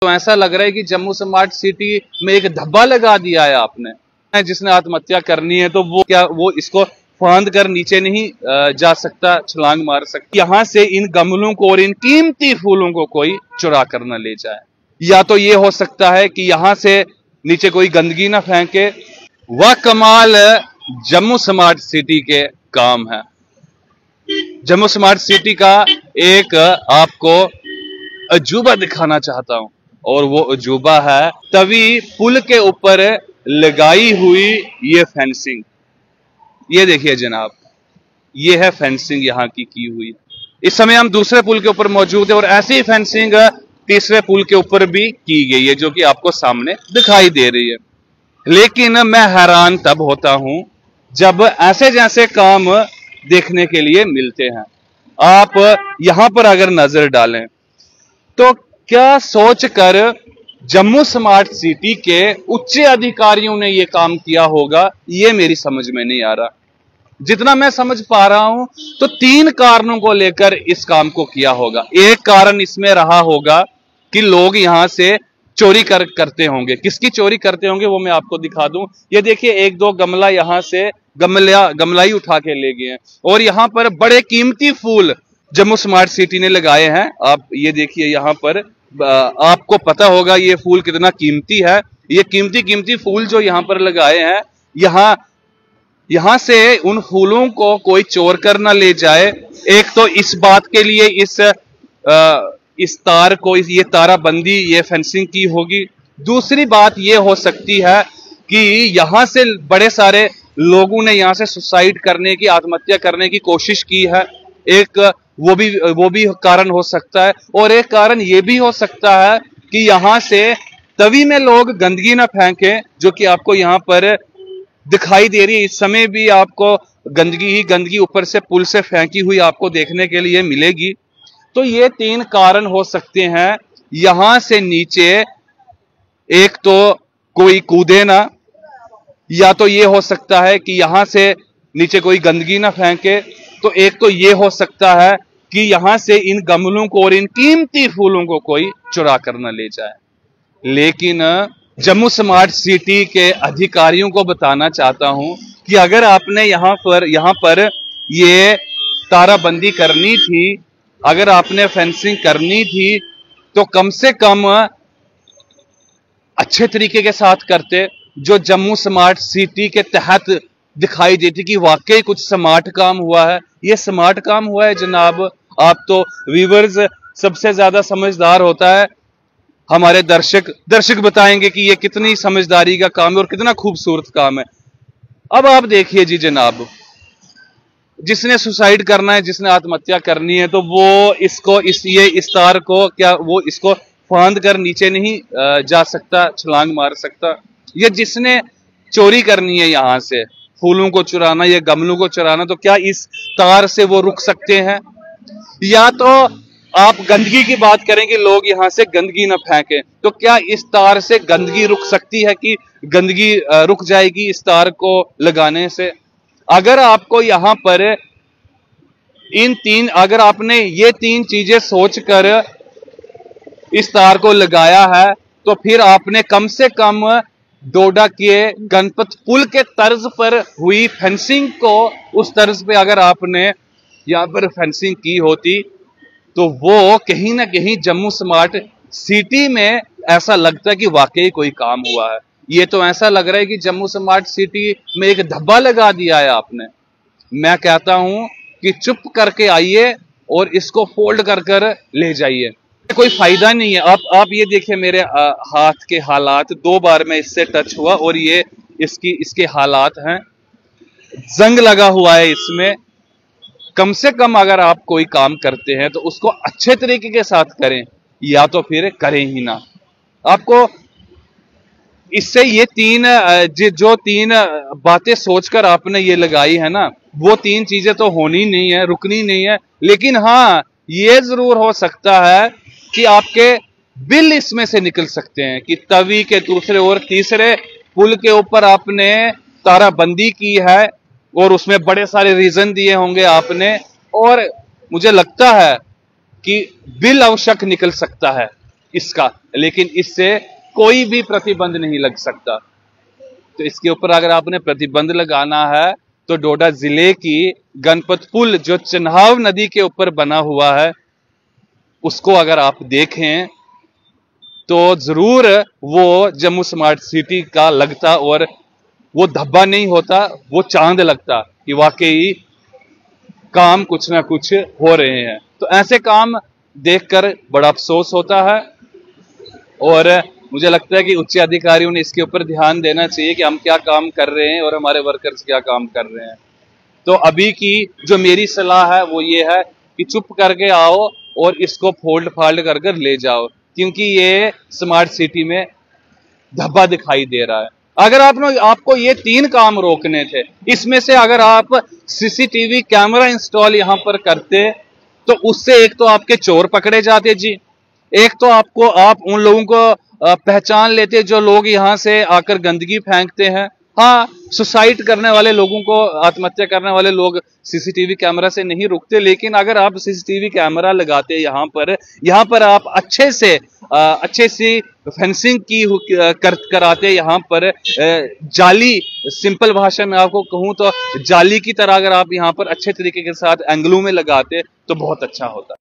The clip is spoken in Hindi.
तो ऐसा लग रहा है कि जम्मू स्मार्ट सिटी में एक धब्बा लगा दिया है आपने। जिसने आत्महत्या करनी है तो वो इसको फांद कर नीचे नहीं जा सकता, छलांग मार सकता। यहाँ से इन गमलों को और इन कीमती फूलों को कोई चुरा कर न ले जाए। या तो ये हो सकता है कि यहाँ से नीचे कोई गंदगी ना फेंके। वह कमाल जम्मू स्मार्ट सिटी के काम है। जम्मू स्मार्ट सिटी का एक आपको अजूबा दिखाना चाहता हूं, और वो अजूबा है तवी पुल के ऊपर लगाई हुई ये फेंसिंग। ये देखिए जनाब, ये है फेंसिंग यहाँ की हुई। इस समय हम दूसरे पुल के ऊपर मौजूद है और ऐसी ही फेंसिंग तीसरे पुल के ऊपर भी की गई है, जो कि आपको सामने दिखाई दे रही है। लेकिन मैं हैरान तब होता हूं जब ऐसे जैसे काम देखने के लिए मिलते हैं। आप यहां पर अगर नजर डालें तो क्या सोचकर जम्मू स्मार्ट सिटी के उच्च अधिकारियों ने यह काम किया होगा, ये मेरी समझ में नहीं आ रहा। जितना मैं समझ पा रहा हूं तो 3 कारणों को लेकर इस काम को किया होगा। एक कारण इसमें रहा होगा कि लोग यहां से चोरी करते होंगे। किसकी चोरी करते होंगे वो मैं आपको दिखा दूं। ये देखिए, 1-2 गमला यहां से गमलाई उठा के ले गए हैं, और यहां पर बड़े कीमती फूल जम्मू स्मार्ट सिटी ने लगाए हैं। आप ये देखिए, यहां पर आपको पता होगा ये फूल कितना कीमती है। ये कीमती फूल जो यहां पर लगाए हैं, यहां से उन फूलों को कोई चोर कर ना ले जाए। एक तो इस बात के लिए इस तार को, ये ताराबंदी, ये फेंसिंग की होगी। दूसरी बात ये हो सकती है कि यहां से बड़े सारे लोगों ने यहां से सुसाइड करने की, आत्महत्या करने की कोशिश की है। एक वो भी कारण हो सकता है। और एक कारण ये भी हो सकता है कि यहां से तवी में लोग गंदगी ना फेंकें, जो कि आपको यहां पर दिखाई दे रही है। इस समय भी आपको गंदगी ही गंदगी ऊपर से पुल से फेंकी हुई आपको देखने के लिए मिलेगी। तो ये 3 कारण हो सकते हैं। यहां से नीचे एक तो कोई कूदे ना, या तो ये हो सकता है कि यहां से नीचे कोई गंदगी ना फेंके, तो एक तो ये हो सकता है कि यहां से इन गमलों को और इन कीमती फूलों को कोई चुरा कर न ले जाए। लेकिन जम्मू स्मार्ट सिटी के अधिकारियों को बताना चाहता हूं कि अगर आपने यहां पर ये ताराबंदी करनी थी, अगर आपने फेंसिंग करनी थी, तो कम से कम अच्छे तरीके के साथ करते, जो जम्मू स्मार्ट सिटी के तहत दिखाई देती कि वाकई कुछ स्मार्ट काम हुआ है। ये स्मार्ट काम हुआ है जनाब। आप तो व्यूअर्स सबसे ज्यादा समझदार होता है, हमारे दर्शक बताएंगे कि ये कितनी समझदारी का काम है और कितना खूबसूरत काम है। अब आप देखिए जी जनाब, जिसने सुसाइड करना है, जिसने आत्महत्या करनी है, तो वो इस तार को वो इसको फांद कर नीचे नहीं जा सकता, छलांग मार सकता। ये जिसने चोरी करनी है, यहां से फूलों को चुराना, ये गमलों को चुराना, तो क्या इस तार से वो रुक सकते हैं? या तो आप गंदगी की बात करेंगे, लोग यहां से गंदगी ना फेंके, तो क्या इस तार से गंदगी रुक सकती है कि गंदगी रुक जाएगी इस तार को लगाने से? अगर आपको यहां पर अगर आपने ये 3 चीजें सोचकर इस तार को लगाया है, तो फिर आपने कम से कम डोडा के गणपत पुल के तर्ज पर हुई फेंसिंग को, उस तर्ज पे अगर आपने यहां पर फेंसिंग की होती, तो वो कहीं ना कहीं जम्मू स्मार्ट सिटी में ऐसा लगता है कि वाकई कोई काम हुआ है। ये तो ऐसा लग रहा है कि जम्मू स्मार्ट सिटी में एक धब्बा लगा दिया है आपने। मैं कहता हूं कि चुप करके आइए और इसको फोल्ड कर ले जाइए, कोई फायदा नहीं है। आप ये देखिए, मेरे हाथ के हालात, 2 बार मैं इससे टच हुआ और ये इसके हालात हैं, जंग लगा हुआ है इसमें। कम से कम अगर आप कोई काम करते हैं तो उसको अच्छे तरीके के साथ करें, या तो फिर करें ही ना। आपको इससे ये 3 बातें सोचकर आपने ये लगाई है ना, वो 3 चीजें तो होनी नहीं है, रुकनी नहीं है। लेकिन हाँ, ये जरूर हो सकता है कि आपके बिल इसमें से निकल सकते हैं कि तवी के दूसरे और तीसरे पुल के ऊपर आपने ताराबंदी की है और उसमें बड़े सारे रीजन दिए होंगे आपने, और मुझे लगता है कि बिल आवश्यक निकल सकता है। इसका, लेकिन इससे कोई भी प्रतिबंध नहीं लग सकता। तो इसके ऊपर अगर आपने प्रतिबंध लगाना है तो डोडा जिले की गणपत पुल जो चिन्हाव नदी के ऊपर बना हुआ है उसको अगर आप देखें तो जरूर वो जम्मू स्मार्ट सिटी का लगता और वो धब्बा नहीं होता, वो चांद लगता कि वाकई काम कुछ ना कुछ हो रहे हैं। तो ऐसे काम देखकर बड़ा अफसोस होता है और मुझे लगता है कि उच्च अधिकारियों ने इसके ऊपर ध्यान देना चाहिए कि हम क्या काम कर रहे हैं और हमारे वर्कर्स क्या काम कर रहे हैं। तो अभी की जो मेरी सलाह है वो ये है कि चुप करके आओ और इसको फोल्ड फाल्ड कर कर ले जाओ, क्योंकि ये स्मार्ट सिटी में धब्बा दिखाई दे रहा है। अगर आपको ये 3 काम रोकने थे, इसमें से अगर आप सीसीटीवी कैमरा इंस्टॉल यहां पर करते तो उससे एक तो आपके चोर पकड़े जाते जी, एक तो आप उन लोगों को पहचान लेते जो लोग यहां से आकर गंदगी फेंकते हैं। हाँ, सुसाइड करने वाले लोगों को, आत्महत्या करने वाले लोग सीसीटीवी कैमरा से नहीं रुकते, लेकिन अगर आप सीसीटीवी कैमरा लगाते यहां पर आप अच्छे से फेंसिंग कराते यहां पर, जाली, सिंपल भाषा में आपको कहूं तो जाली की तरह अगर आप यहां पर अच्छे तरीके के साथ एंगलों में लगाते तो बहुत अच्छा होता।